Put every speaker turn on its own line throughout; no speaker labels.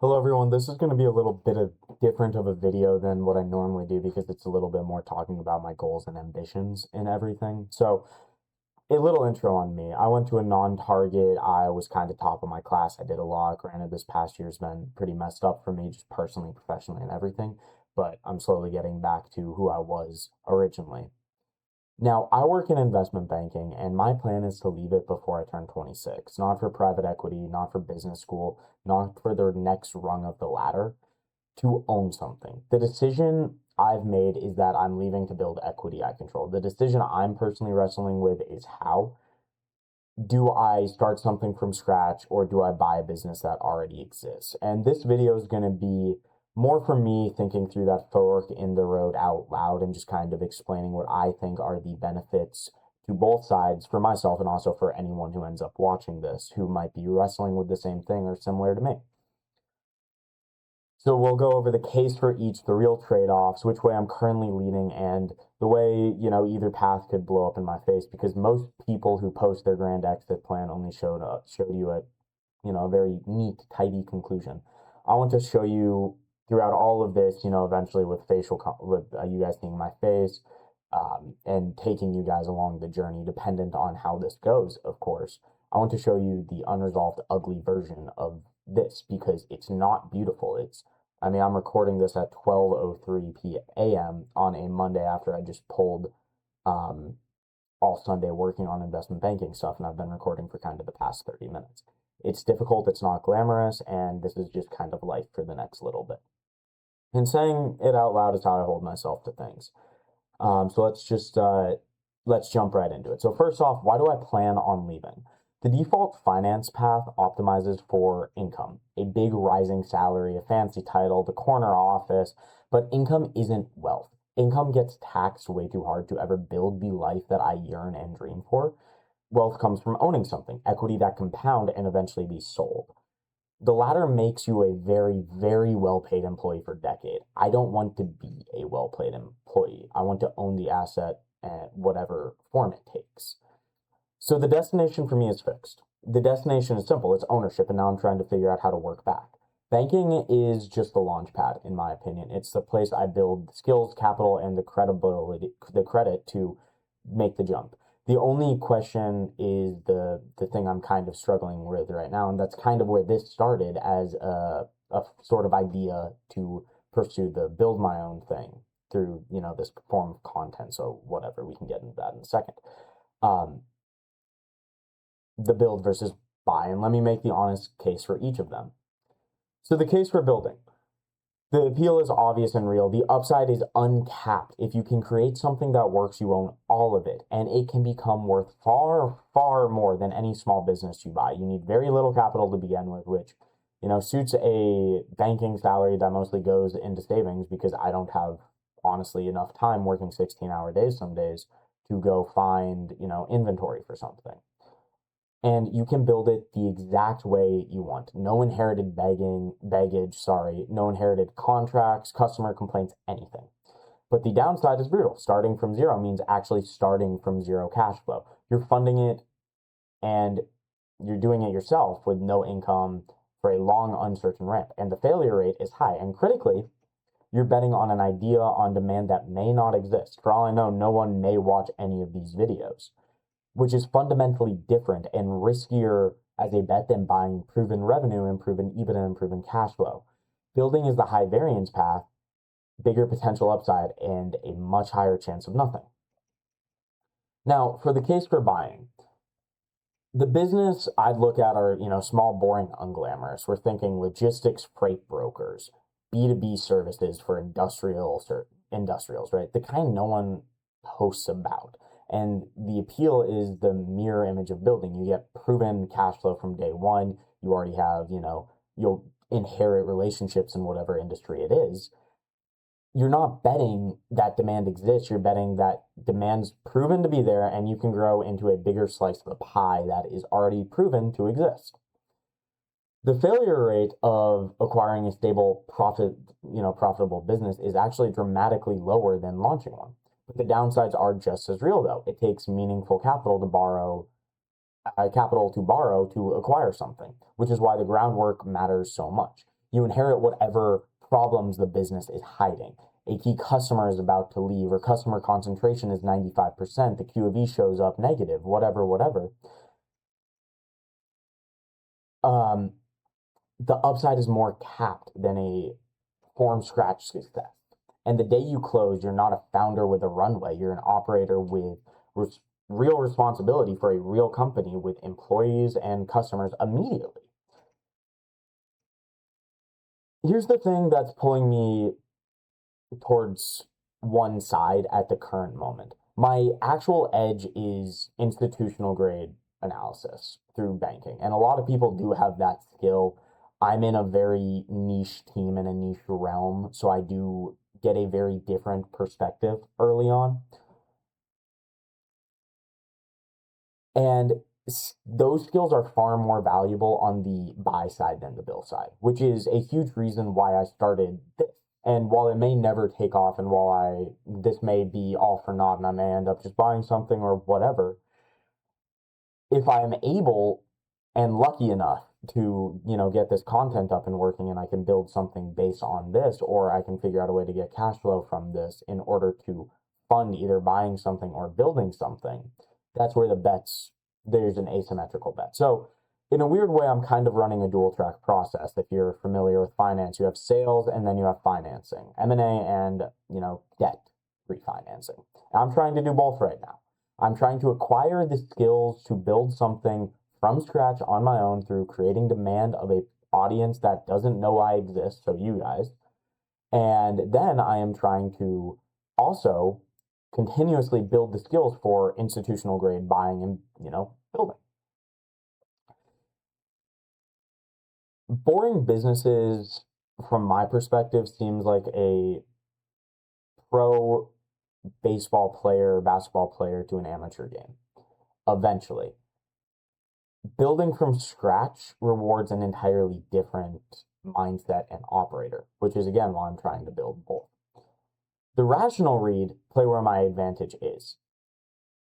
Hello everyone, this is going to be a little bit of different of a video than what I normally do because it's a little bit more talking about my goals and ambitions and everything. So, a little intro on me. I went to a non-target. I was kind of top of my class. I did a lot. Granted, this past year's been pretty messed up for me, just personally, professionally, and everything. But I'm slowly getting back to who I was originally. Now, I work in investment banking, and my plan is to leave it before I turn 26. Not for private equity, not for business school, not for the next rung of the ladder, to own something. The decision I've made is that I'm leaving to build equity I control. The decision I'm personally wrestling with is how. Do I start something from scratch or do I buy a business that already exists? And this video is going to be more for me thinking through that fork in the road out loud and just kind of explaining what I think are the benefits to both sides for myself and also for anyone who ends up watching this who might be wrestling with the same thing or similar to me. So we'll go over the case for each, the real trade-offs, which way I'm currently leaning, and the way, either path could blow up in my face because most people who post their grand exit plan only showed you a very neat, tidy conclusion. I want to show you throughout all of this, eventually with with you guys seeing my face, and taking you guys along the journey, dependent on how this goes, of course. I want to show you the unresolved, ugly version of this because it's not beautiful. I'm recording this at 12:03 p.m. on a Monday after I just pulled um, all Sunday working on investment banking stuff, and I've been recording for kind of the past 30 minutes. It's difficult, it's not glamorous, and this is just kind of life for the next little bit. And saying it out loud is how I hold myself to things. So let's jump right into it. So first off, why do I plan on leaving? The default finance path optimizes for income, a big rising salary, a fancy title, the corner office, but income isn't wealth. Income gets taxed way too hard to ever build the life that I yearn and dream for. Wealth comes from owning something, equity that compound and eventually be sold. The latter makes you a very, very well paid employee for a decade. I don't want to be a well paid employee. I want to own the asset at whatever form it takes. So the destination for me is fixed. The destination is simple, it's ownership, and now I'm trying to figure out how to work back. Banking is just the launch pad, in my opinion. It's the place I build skills, capital, and the credit to make the jump. The only question is the thing I'm kind of struggling with right now, and that's kind of where this started as a sort of idea to pursue the build my own thing through this form of content. So whatever, we can get into that in a second. Um, the build versus buy, and let me make the honest case for each of them. So the case for building. The appeal is obvious and real. The upside is uncapped. If you can create something that works, you own all of it, and it can become worth far, far more than any small business you buy. You need very little capital to begin with, which, suits a banking salary that mostly goes into savings because I don't have, honestly, enough time working 16-hour days some days to go find, inventory for something, and you can build it the exact way you want. No inherited no inherited contracts, customer complaints, anything. But the downside is brutal. Starting from zero means actually starting from zero cash flow. You're funding it and you're doing it yourself with no income for a long, uncertain ramp. And the failure rate is high. And critically, you're betting on an idea on demand that may not exist. For all I know, no one may watch any of these videos, which is fundamentally different and riskier as a bet than buying proven revenue and proven EBITDA and proven cash flow. Building is the high variance path, bigger potential upside, and a much higher chance of nothing. Now, for the case for buying, the business I'd look at are, small, boring, unglamorous. We're thinking logistics, freight brokers, B2B services for industrials, right? The kind no one posts about. And the appeal is the mirror image of building. You get proven cash flow from day one. You already have, you'll inherit relationships in whatever industry it is. You're not betting that demand exists. You're betting that demand's proven to be there and you can grow into a bigger slice of the pie that is already proven to exist. The failure rate of acquiring a stable profitable business is actually dramatically lower than launching one. But the downsides are just as real, though. It takes meaningful capital to borrow to acquire something, which is why the groundwork matters so much. you inherit whatever problems the business is hiding. A key customer is about to leave, or customer concentration is 95%, the Q of E shows up negative, whatever. The upside is more capped than a from scratch success. And the day you close, you're not a founder with a runway. You're an operator with real responsibility for a real company with employees and customers immediately. Here's the thing that's pulling me towards one side at the current moment. My actual edge is institutional grade analysis through banking. And a lot of people do have that skill. I'm in a very niche team in a niche realm, so I do get a very different perspective early on. And those skills are far more valuable on the buy side than the bill side, which is a huge reason why I started this. And while it may never take off, and while this may be all for naught and I may end up just buying something or whatever, if I am able and lucky enough to, get this content up and working and I can build something based on this, or I can figure out a way to get cash flow from this in order to fund either buying something or building something, that's where there's an asymmetrical bet. So in a weird way, I'm kind of running a dual track process. If you're familiar with finance, you have sales and then you have financing, M&A and, debt refinancing. I'm trying to do both right now. I'm trying to acquire the skills to build something from scratch on my own through creating demand of a audience that doesn't know I exist, so you guys. And then I am trying to also continuously build the skills for institutional grade buying and, building. Boring businesses, from my perspective, seems like a pro baseball player, basketball player to an amateur game. Eventually. Building from scratch rewards an entirely different mindset and operator, which is again why I'm trying to build both. The rational read, play where my advantage is.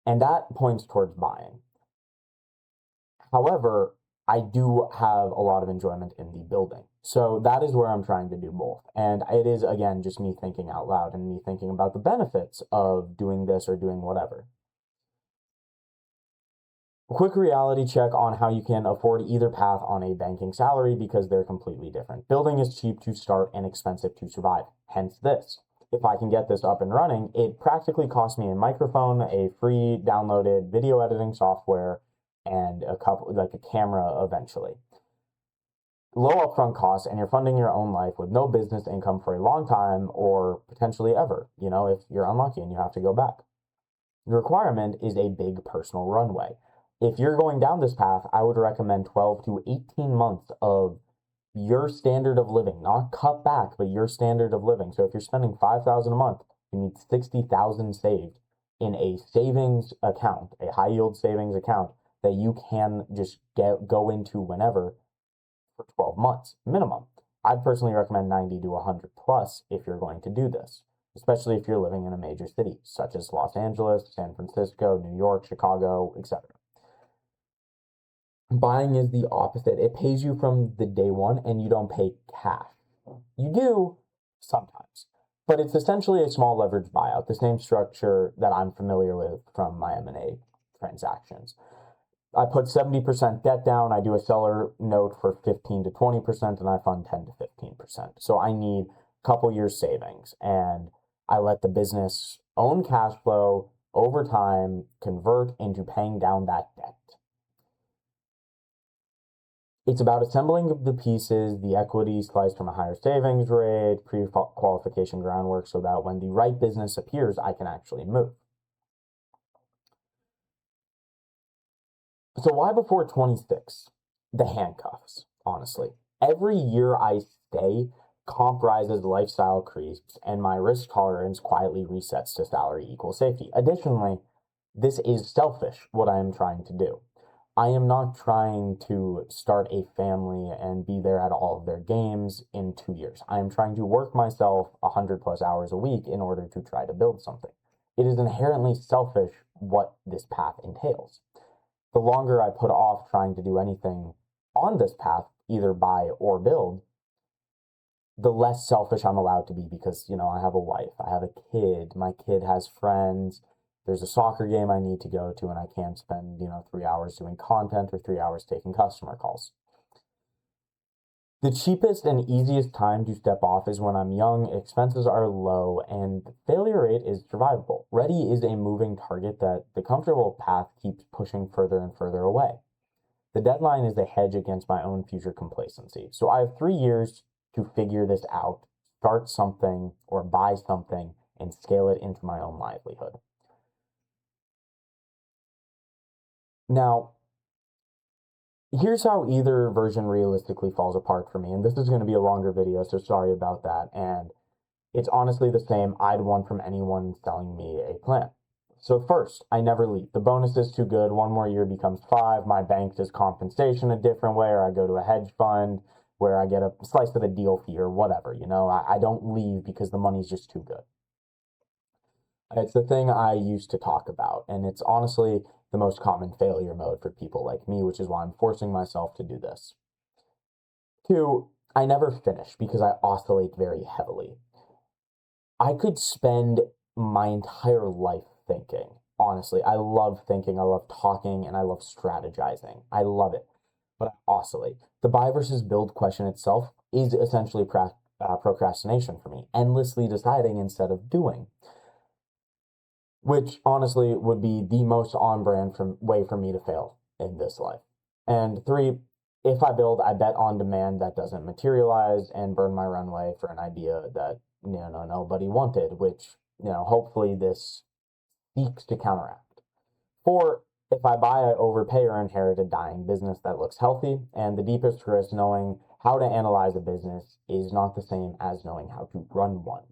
And that points towards buying. However, I do have a lot of enjoyment in the building. So that is where I'm trying to do both. And it is, again, just me thinking out loud and me thinking about the benefits of doing this or doing whatever. A quick reality check on how you can afford either path on a banking salary because they're completely different. Building is cheap to start and expensive to survive. Hence this. If I can get this up and running, it practically costs me a microphone, a free downloaded video editing software, and a camera eventually. Low upfront costs, and you're funding your own life with no business income for a long time or potentially ever, if you're unlucky and you have to go back. The requirement is a big personal runway. If you're going down this path, I would recommend 12 to 18 months of your standard of living, not cut back, but your standard of living. So if you're spending $5,000 a month, you need $60,000 saved in a savings account, a high yield savings account that you can just go into whenever for 12 months minimum. I'd personally recommend 90 to 100 plus if you're going to do this, especially if you're living in a major city such as Los Angeles, San Francisco, New York, Chicago, etc. Buying is the opposite. It pays you from the day one and you don't pay cash. You do sometimes, but it's essentially a small leverage buyout, the same structure that I'm familiar with from my M&A transactions. I put 70% debt down, I do a seller note for 15 to 20%, and I fund 10 to 15%. So I need a couple years savings, and I let the business own cash flow over time convert into paying down that debt. It's about assembling the pieces, the equity sliced from a higher savings rate, pre-qualification groundwork, so that when the right business appears, I can actually move. So why before 26? The handcuffs, honestly. Every year I stay, comp rises, lifestyle creeps, and my risk tolerance quietly resets to salary equals safety. Additionally, this is selfish, what I am trying to do. I am not trying to start a family and be there at all of their games in 2 years. I am trying to work myself 100 plus hours a week in order to try to build something. It is inherently selfish what this path entails. The longer I put off trying to do anything on this path, either buy or build, the less selfish I'm allowed to be because, I have a wife, I have a kid, my kid has friends, there's a soccer game I need to go to, and I can't spend, 3 hours doing content or 3 hours taking customer calls. The cheapest and easiest time to step off is when I'm young, expenses are low, and failure rate is survivable. Ready is a moving target that the comfortable path keeps pushing further and further away. The deadline is a hedge against my own future complacency. So I have 3 years to figure this out, start something or buy something, and scale it into my own livelihood. Now, here's how either version realistically falls apart for me. And this is going to be a longer video, so sorry about that. And it's honestly the same I'd want from anyone selling me a plan. So first, I never leave. The bonus is too good. 1 more year becomes 5. My bank does compensation a different way, or I go to a hedge fund where I get a slice of the deal fee or whatever. I don't leave because the money's just too good. It's the thing I used to talk about, and it's honestly the most common failure mode for people like me, which is why I'm forcing myself to do this. 2, I never finish because I oscillate very heavily. I could spend my entire life thinking. Honestly, I love thinking, I love talking, and I love strategizing. I love it, but I oscillate. The buy versus build question itself is essentially procrastination for me, endlessly deciding instead of doing, which honestly would be the most on-brand way for me to fail in this life. And 3, if I build, I bet on demand that doesn't materialize and burn my runway for an idea that nobody wanted, which hopefully this seeks to counteract. 4, if I buy, I overpay or inherit a dying business that looks healthy, and the deepest risk, knowing how to analyze a business, is not the same as knowing how to run one.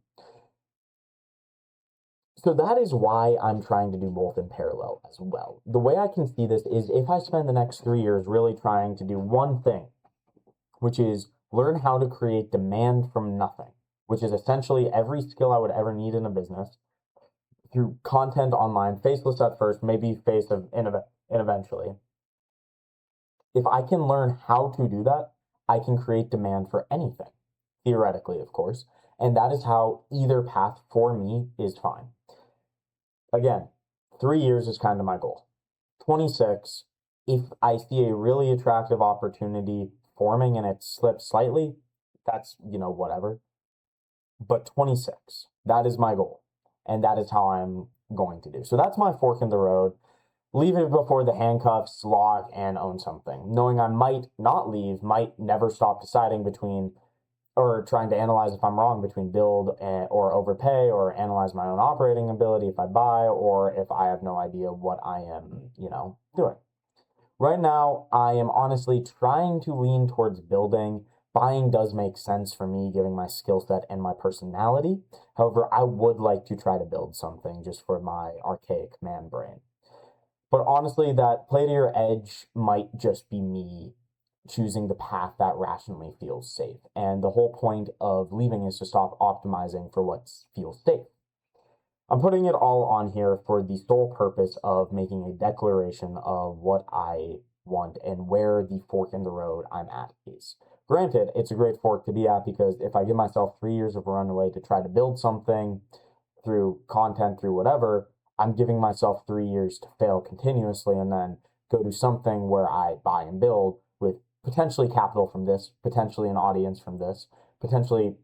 So that is why I'm trying to do both in parallel as well. The way I can see this is if I spend the next 3 years really trying to do one thing, which is learn how to create demand from nothing, which is essentially every skill I would ever need in a business through content online, faceless at first, maybe face and eventually. If I can learn how to do that, I can create demand for anything, theoretically, of course. And that is how either path for me is fine. Again, 3 years is kind of my goal. 26, if I see a really attractive opportunity forming and it slips slightly, that's, whatever. But 26, that is my goal. And that is how I'm going to do. So that's my fork in the road. Leave it before the handcuffs, lock, and own something. Knowing I might not leave, might never stop deciding between, or trying to analyze if I'm wrong between build or overpay, or analyze my own operating ability if I buy, or if I have no idea what I am, doing. Right now, I am honestly trying to lean towards building. Buying does make sense for me, given my skill set and my personality. However, I would like to try to build something just for my archaic man brain. But honestly, that play to your edge might just be me choosing the path that rationally feels safe. And the whole point of leaving is to stop optimizing for what feels safe. I'm putting it all on here for the sole purpose of making a declaration of what I want and where the fork in the road I'm at is. Granted, it's a great fork to be at because if I give myself 3 years of runway to try to build something through content, through whatever, I'm giving myself 3 years to fail continuously and then go to something where I buy and build with potentially capital from this, potentially an audience from this, potentially,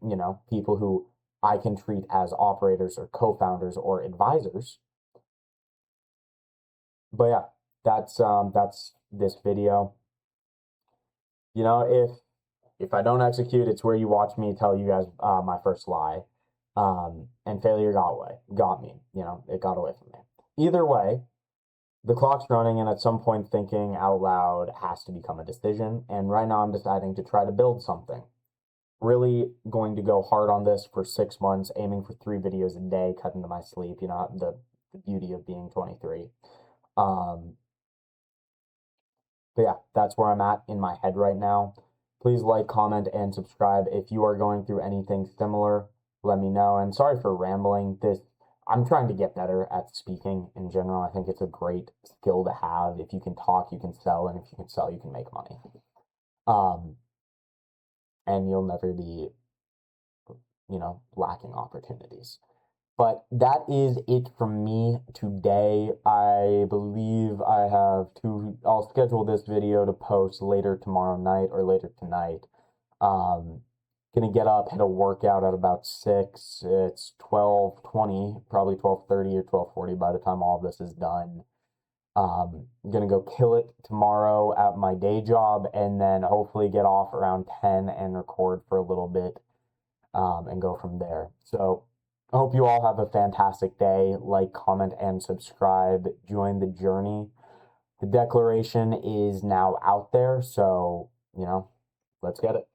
people who I can treat as operators or co-founders or advisors. But yeah, that's this video. If I don't execute, it's where you watch me tell you guys my first lie. And failure got me. It got away from me. Either way, the clock's running, and at some point, thinking out loud has to become a decision. And right now, I'm deciding to try to build something. Really going to go hard on this for 6 months, aiming for 3 videos a day, cut into my sleep. The beauty of being 23. But yeah, that's where I'm at in my head right now. Please like, comment, and subscribe if you are going through anything similar. Let me know. And sorry for rambling. I'm trying to get better at speaking in general. I think it's a great skill to have. If you can talk, you can sell, and if you can sell, you can make money. And you'll never be lacking opportunities. But that is it from me today. I believe I'll schedule this video to post later tomorrow night or later tonight. Gonna get up, hit a workout at about 6. It's 12:20, probably 12:30 or 12:40 by the time all of this is done. Gonna go kill it tomorrow at my day job, and then hopefully get off around 10 and record for a little bit, and go from there. So I hope you all have a fantastic day. Like, comment, and subscribe. Join the journey. The declaration is now out there, so let's get it.